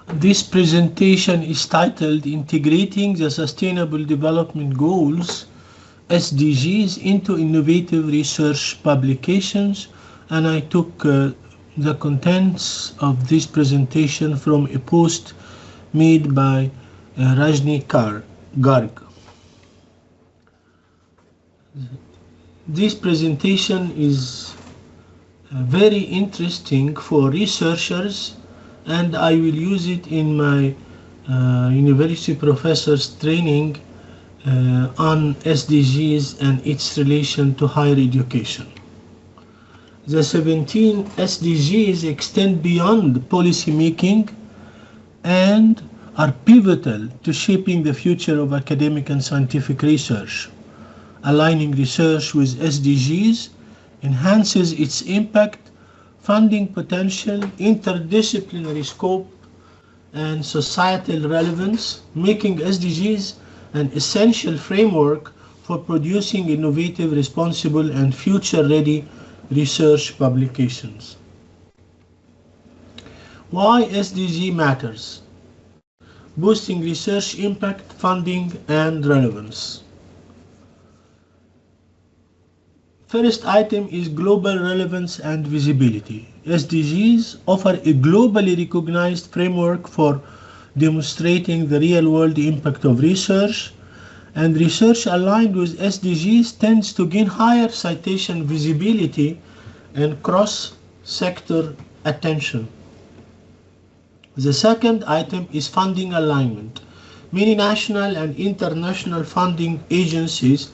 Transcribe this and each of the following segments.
This presentation is titled Integrating the Sustainable Development Goals SDGs into Innovative Research Publications, and I took the contents of this presentation from a post made by Rajni Garg. This presentation is very interesting for researchers, and I will use it in my university professor's training on SDGs and its relation to higher education. The 17 SDGs extend beyond policy making and are pivotal to shaping the future of academic and scientific research. Aligning research with SDGs enhances its impact, funding potential, interdisciplinary scope, and societal relevance, making SDGs an essential framework for producing innovative, responsible, and future-ready research publications. Why SDG matters? Boosting research impact, funding, and relevance. First item is global relevance and visibility. SDGs offer a globally recognized framework for demonstrating the real-world impact of research, and research aligned with SDGs tends to gain higher citation visibility and cross-sector attention. The second item is funding alignment. Many national and international funding agencies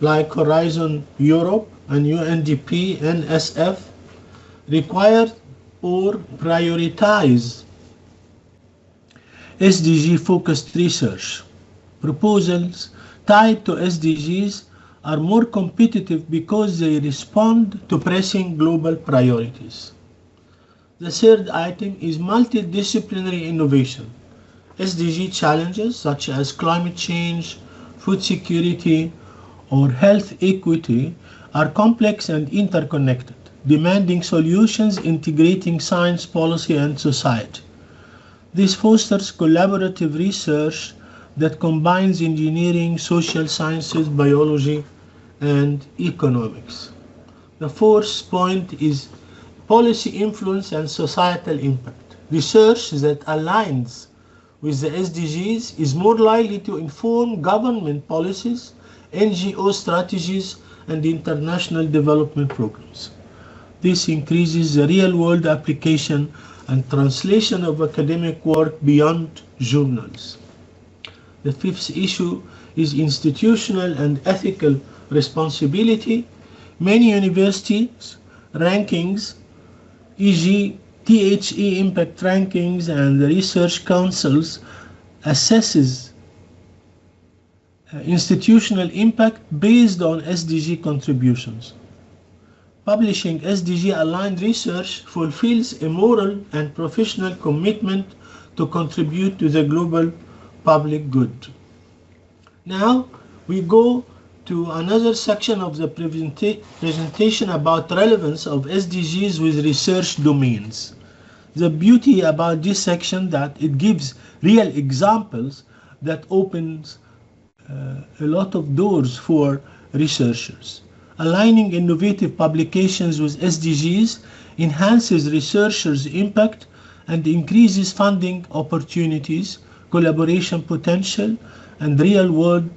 like Horizon Europe and UNDP, NSF, require or prioritize SDG-focused research. Proposals tied to SDGs are more competitive because they respond to pressing global priorities. The third item is multidisciplinary innovation. SDG challenges such as climate change, food security, or health equity are complex and interconnected, demanding solutions integrating science, policy, and society. This fosters collaborative research that combines engineering, social sciences, biology, and economics. The fourth point is policy influence and societal impact. Research that aligns with the SDGs is more likely to inform government policies, NGO strategies, and international development programs. This increases the real-world application and translation of academic work beyond journals. The fifth issue is institutional and ethical responsibility. Many universities rankings, e.g. THE impact rankings and the research councils assesses institutional impact based on SDG contributions. Publishing SDG-aligned research fulfills a moral and professional commitment to contribute to the global public good. Now we go to another section of the presentation about relevance of SDGs with research domains. The beauty about this section that it gives real examples that opens a lot of doors for researchers. Aligning innovative publications with SDGs enhances researchers' impact and increases funding opportunities, collaboration potential, and real-world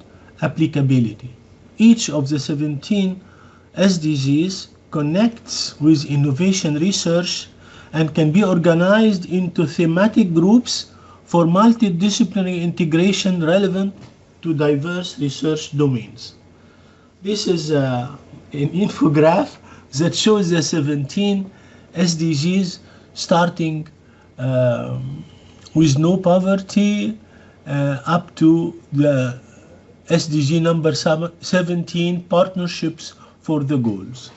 applicability. Each of the 17 SDGs connects with innovation research and can be organized into thematic groups for multidisciplinary integration relevant to diverse research domains. This is an infographic that shows the 17 SDGs starting with no poverty up to the SDG number 17, partnerships for the goals.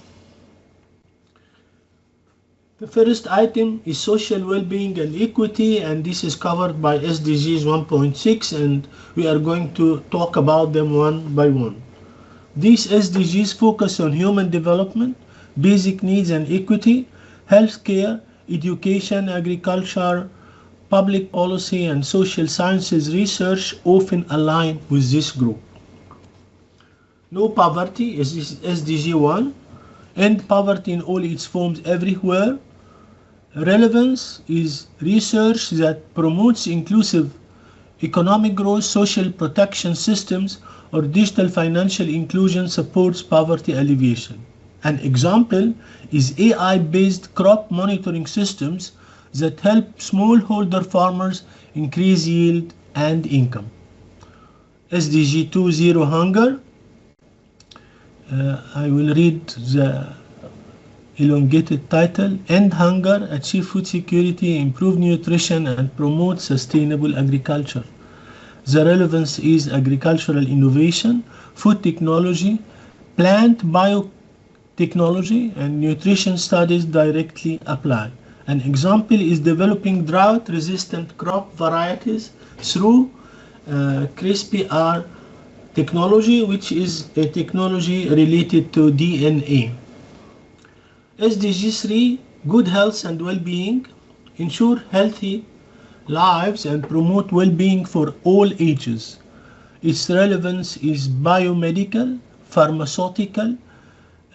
The first item is social well-being and equity, and this is covered by SDGs 1.6, and we are going to talk about them one by one. These SDGs focus on human development, basic needs and equity, healthcare, education, agriculture, public policy and social sciences research often align with this group. No poverty is SDG 1. End poverty in all its forms everywhere. Relevance is research that promotes inclusive economic growth, social protection systems, or digital financial inclusion supports poverty alleviation. An example is AI-based crop monitoring systems that help smallholder farmers increase yield and income. SDG 2 Zero Hunger. I will read the elongated title. End hunger, achieve food security, improve nutrition, and promote sustainable agriculture. The relevance is agricultural innovation, food technology, plant biotechnology, and nutrition studies directly apply. An example is developing drought-resistant crop varieties through CRISPR technology, which is a technology related to DNA. SDG 3, good health and well-being, ensure healthy lives and promote well-being for all ages. Its relevance is biomedical, pharmaceutical,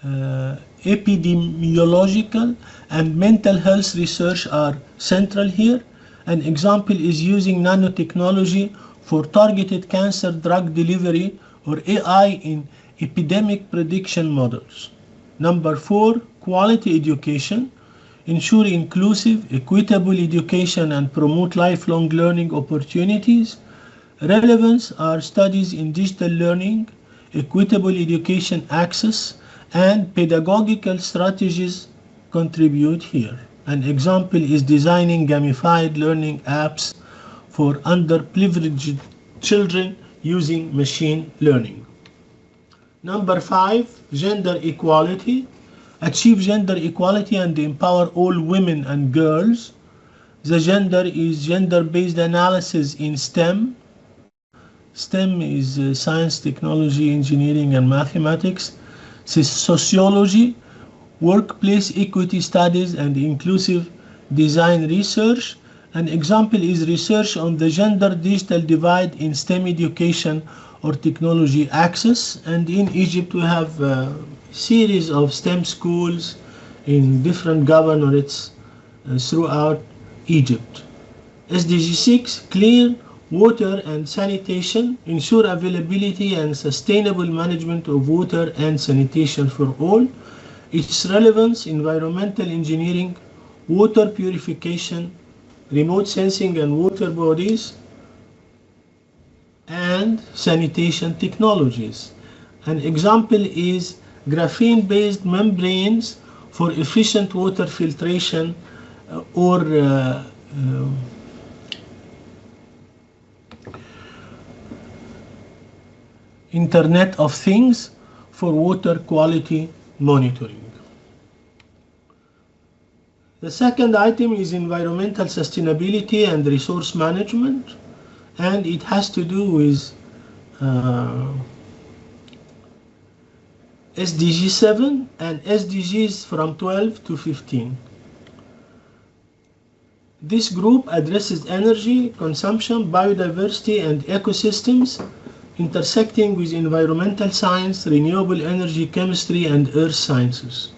epidemiological, and mental health research are central here. An example is using nanotechnology for targeted cancer drug delivery or AI in epidemic prediction models. Number 4, quality education. Ensure inclusive, equitable education and promote lifelong learning opportunities. Relevance are studies in digital learning, equitable education access, and pedagogical strategies contribute here. An example is designing gamified learning apps for underprivileged children using machine learning. Number 5, gender equality. Achieve gender equality and empower all women and girls. The gender is gender-based analysis in STEM. STEM is science, technology, engineering, and mathematics. Sociology, workplace equity studies, and inclusive design research. An example is research on the gender digital divide in STEM education or technology access. And in Egypt we have a series of STEM schools in different governorates throughout Egypt. SDG 6, clean water and sanitation, ensure availability and sustainable management of water and sanitation for all. Its relevance, environmental engineering, water purification, remote sensing and water bodies, and sanitation technologies. An example is graphene-based membranes for efficient water filtration or Internet of Things for water quality monitoring. The second item is environmental sustainability and resource management, and it has to do with SDG 7 and SDGs from 12 to 15. This group addresses energy, consumption, biodiversity, and ecosystems, intersecting with environmental science, renewable energy, chemistry, and earth sciences.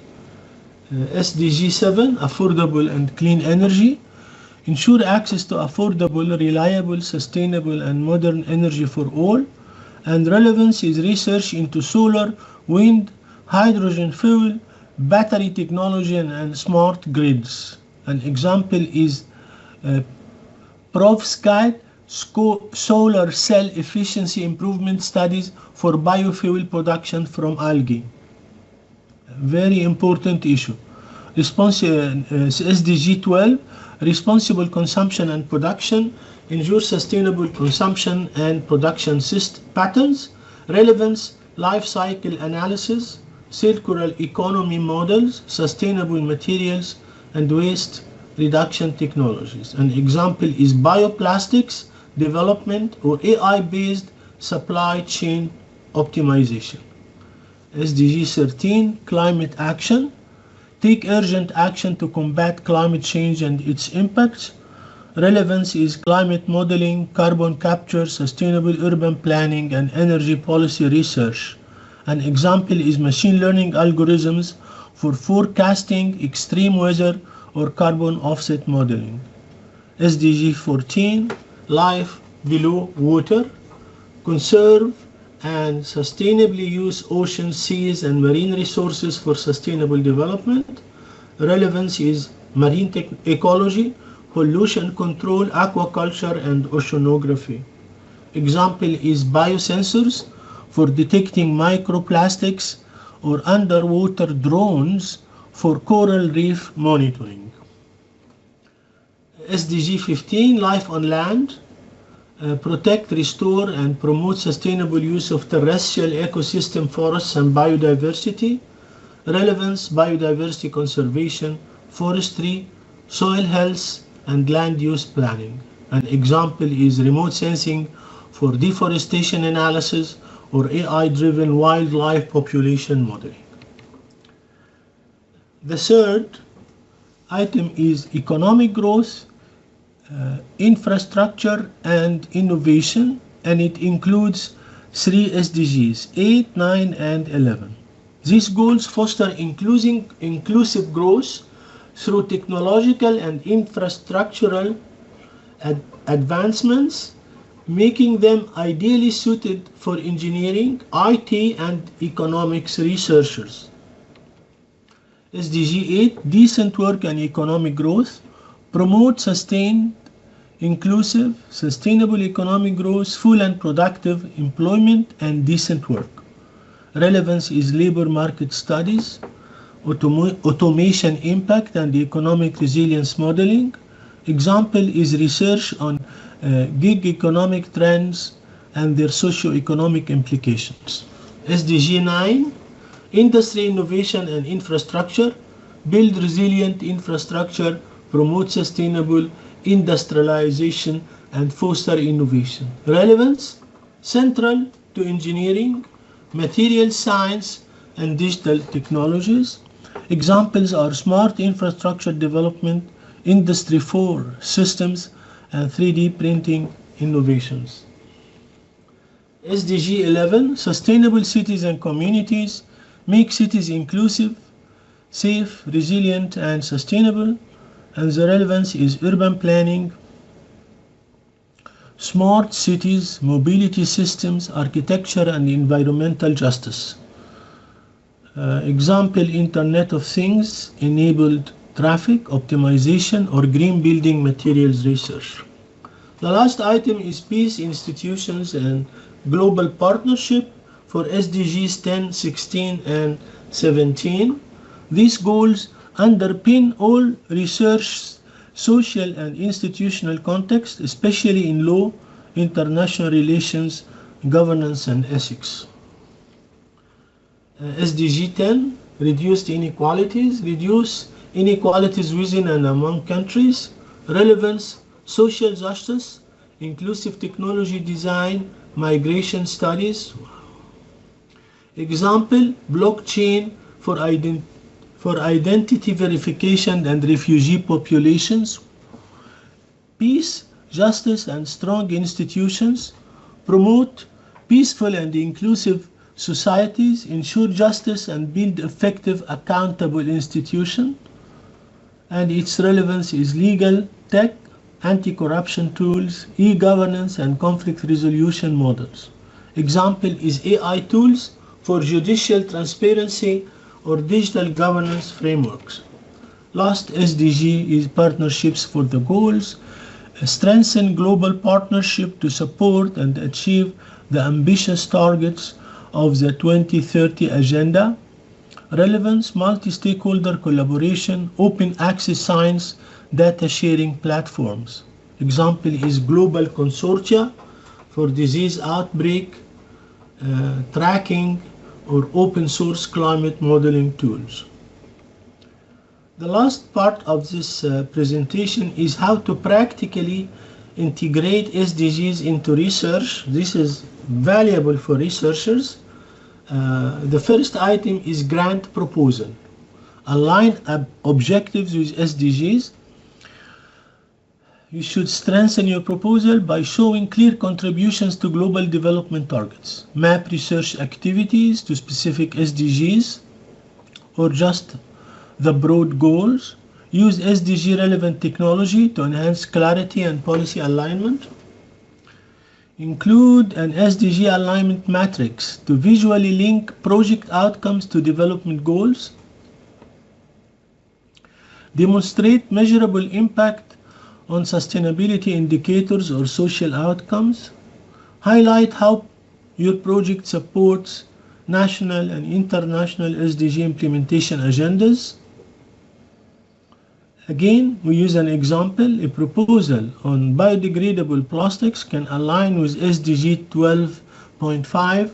SDG 7, affordable and clean energy, ensure access to affordable, reliable, sustainable, and modern energy for all. And relevance is research into solar, wind, hydrogen fuel, battery technology, and smart grids. An example is perovskite solar cell efficiency improvement studies for biofuel production from algae. Very important issue. SDG 12, responsible consumption and production, ensure sustainable consumption and production patterns. Relevance, life cycle analysis, circular economy models, sustainable materials, and waste reduction technologies. An example is bioplastics development or AI-based supply chain optimization. SDG 13, climate action. Take urgent action to combat climate change and its impacts. Relevance is climate modeling, carbon capture, sustainable urban planning, and energy policy research. An example is machine learning algorithms for forecasting extreme weather or carbon offset modeling. SDG 14, life below water, conserve and sustainably use oceans, seas, and marine resources for sustainable development. Relevance is marine ecology, pollution control, aquaculture, and oceanography. Example is biosensors for detecting microplastics or underwater drones for coral reef monitoring. SDG 15, life on land, protect, restore, and promote sustainable use of terrestrial ecosystem, forests, and biodiversity. Relevance, biodiversity conservation, forestry, soil health, and land use planning. An example is remote sensing for deforestation analysis or AI-driven wildlife population modeling. The third item is economic growth, infrastructure, and innovation, and it includes 3 SDGs, 8, 9, and 11. These goals foster inclusive growth through technological and infrastructural advancements, making them ideally suited for engineering, IT, and economics researchers. SDG 8, decent work and economic growth, promote sustained, inclusive, sustainable economic growth, full and productive employment, and decent work. Relevance is labor market studies, automation impact, and economic resilience modeling. Example is research on gig economic trends and their socio-economic implications. SDG 9, industry innovation and infrastructure, build resilient infrastructure, promote sustainable industrialization, and foster innovation. Relevance, central to engineering, material science, and digital technologies. Examples are smart infrastructure development, Industry 4 systems, and 3D printing innovations. SDG 11, sustainable cities and communities, make cities inclusive, safe, resilient, and sustainable. And the relevance is urban planning, smart cities, mobility systems, architecture, and environmental justice. Example, Internet of Things, enabled traffic optimization, or green building materials research. The last item is peace, institutions, and global partnership for SDGs 10, 16, and 17. These goals underpin all research, social and institutional context, especially in law, international relations, governance, and ethics. SDG 10, reduce inequalities within and among countries. Relevance, social justice, inclusive technology design, migration studies. Example, blockchain for identity verification and refugee populations. Peace, justice, and strong institutions, promote peaceful and inclusive societies, ensure justice, and build effective, accountable institutions. And its relevance is legal, tech, anti-corruption tools, e-governance, and conflict resolution models. Example is AI tools for judicial transparency or digital governance frameworks. Last SDG is partnerships for the goals, strengthen global partnership to support and achieve the ambitious targets of the 2030 Agenda. Relevance, multi-stakeholder collaboration, open access science, data sharing platforms. Example is global consortia for disease outbreak tracking or open source climate modeling tools. The last part of this presentation is how to practically integrate SDGs into research. This is valuable for researchers. The first item is grant proposal. Align objectives with SDGs. you should strengthen your proposal by showing clear contributions to global development targets. Map research activities to specific SDGs or just the broad goals. Use SDG relevant technology to enhance clarity and policy alignment. Include an SDG alignment matrix to visually link project outcomes to development goals. Demonstrate measurable impact on sustainability indicators or social outcomes. Highlight how your project supports national and international SDG implementation agendas. Again, we use an example. A proposal on biodegradable plastics can align with SDG 12.5,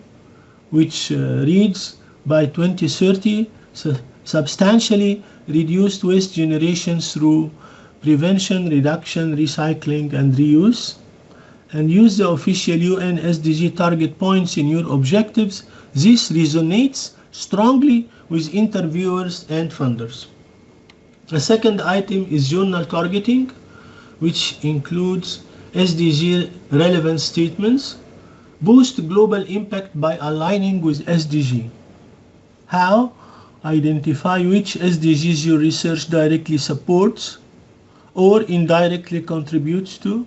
which reads, by 2030, substantially reduced waste generation through prevention, reduction, recycling, and reuse, and use the official UN SDG target points in your objectives. This resonates strongly with interviewers and funders. The second item is journal targeting, which includes SDG relevant statements. Boost global impact by aligning with SDG. How? Identify which SDGs your research directly supports or indirectly contributes to.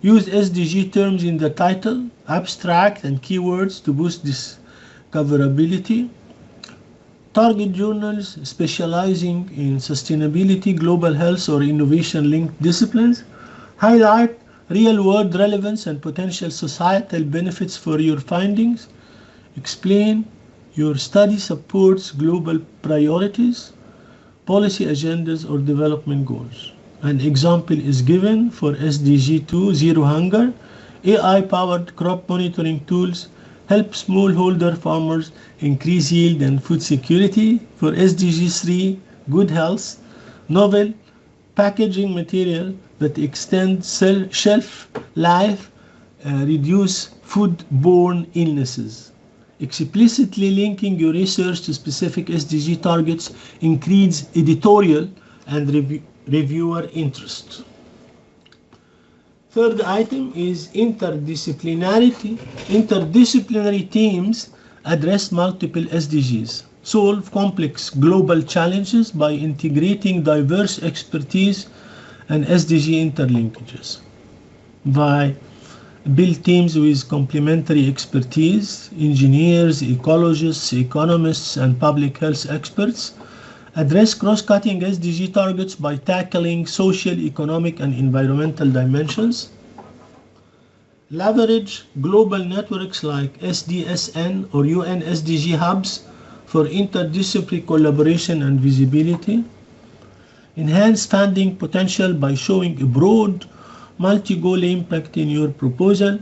Use SDG terms in the title, abstract, and keywords to boost discoverability. Target journals specializing in sustainability, global health, or innovation-linked disciplines. Highlight real-world relevance and potential societal benefits for your findings. Explain your study supports global priorities, policy agendas, or development goals. An example is given for SDG 2, Zero Hunger. AI-powered crop monitoring tools help smallholder farmers increase yield and food security. For SDG 3, Good Health, novel packaging material that extend shelf life, reduce foodborne illnesses. Explicitly linking your research to specific SDG targets increase editorial and reviewer interest. Third item is interdisciplinarity. Interdisciplinary teams address multiple SDGs, solve complex global challenges by integrating diverse expertise and SDG interlinkages. By build teams with complementary expertise, engineers, ecologists, economists, and public health experts. Address cross-cutting SDG targets by tackling social, economic, and environmental dimensions. Leverage global networks like SDSN or UN SDG hubs for interdisciplinary collaboration and visibility. Enhance funding potential by showing a broad multi-goal impact in your proposal.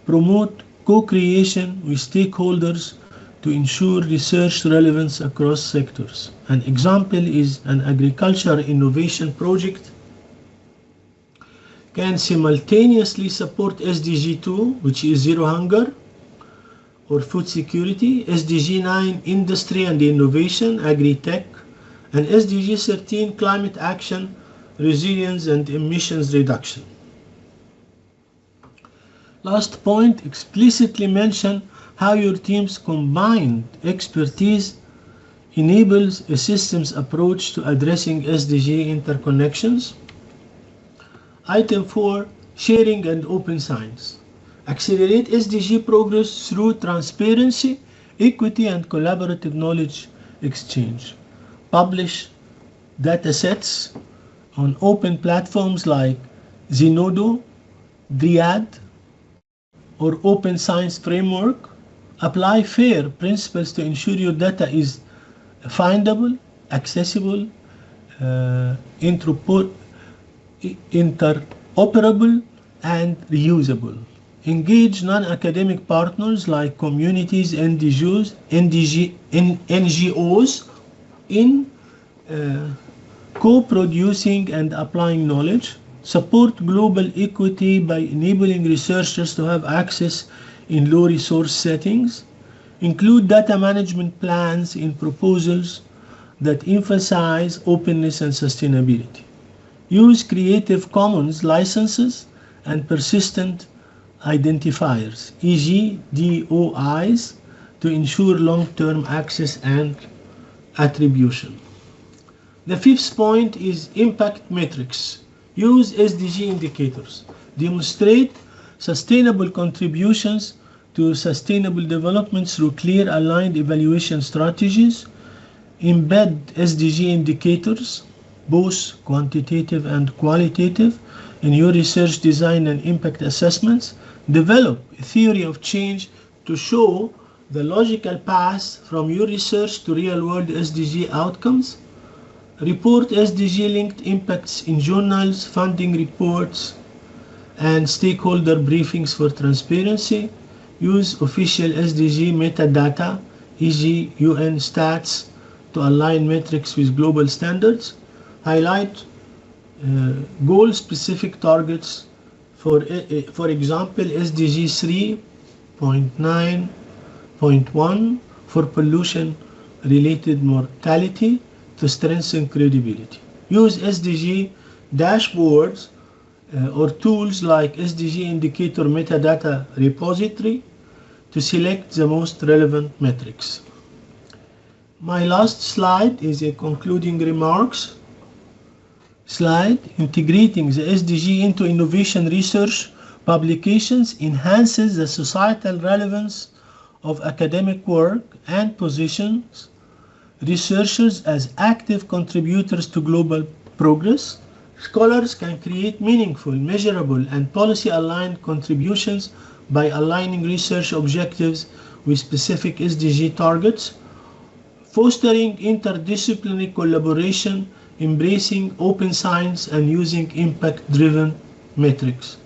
Promote co-creation with stakeholders to ensure research relevance across sectors. An example is an agriculture innovation project can simultaneously support SDG 2, which is Zero Hunger or food security, SDG 9, industry and innovation, agri-tech, and SDG 13, climate action, resilience and emissions reduction. Last point, explicitly mention how your team's combined expertise enables a systems approach to addressing SDG interconnections. Item 4, sharing and open science. Accelerate SDG progress through transparency, equity, and collaborative knowledge exchange. Publish datasets on open platforms like Zenodo, Dryad, or Open Science Framework. Apply FAIR principles to ensure your data is findable, accessible, interoperable, and reusable. Engage non-academic partners like communities, NGOs in co-producing and applying knowledge. Support global equity by enabling researchers to have access in low resource settings. Include data management plans in proposals that emphasize openness and sustainability. Use Creative Commons licenses and persistent identifiers, e.g. DOIs, to ensure long-term access and attribution. The fifth point is impact metrics. Use SDG indicators. Demonstrate sustainable contributions to sustainable development through clear aligned evaluation strategies. Embed SDG indicators, both quantitative and qualitative, in your research design and impact assessments. Develop a theory of change to show the logical path from your research to real-world SDG outcomes. Report SDG-linked impacts in journals, funding reports, and stakeholder briefings for transparency. Use official SDG metadata, e.g. UN stats, to align metrics with global standards. Highlight goal-specific targets, for example, SDG 3.9.1 for pollution-related mortality to strengthen credibility. Use SDG dashboards or tools like SDG indicator metadata repository to select the most relevant metrics. My last slide is a concluding remarks slide. Integrating the SDG into innovation research publications enhances the societal relevance of academic work and positions researchers as active contributors to global progress. Scholars can create meaningful, measurable, and policy-aligned contributions by aligning research objectives with specific SDG targets, fostering interdisciplinary collaboration, embracing open science, and using impact-driven metrics.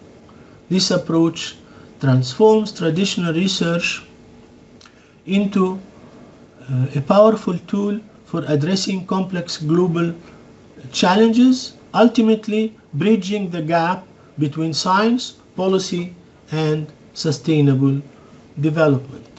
This approach transforms traditional research into a powerful tool for addressing complex global challenges, ultimately bridging the gap between science, policy, and sustainable development.